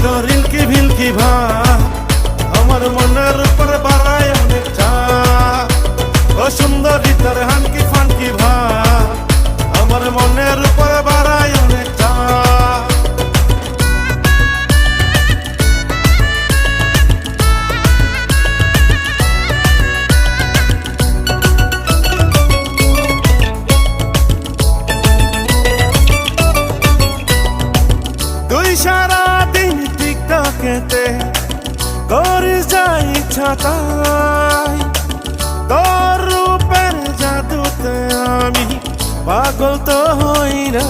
তোর ইলকি ভিলকি ভাব আমার মনের উপর বাড়ায় অনেক চাপ। ও সুন্দরী তোর হানকি ফানকি ভাব আমার মনের উপর বাড়ায় অনেক চাপ। তুই সারাদিন টিকটকেতে করিস যা ইচ্ছা তাই, তোর রূপের জাদুতে আমি পাগল তো হই না।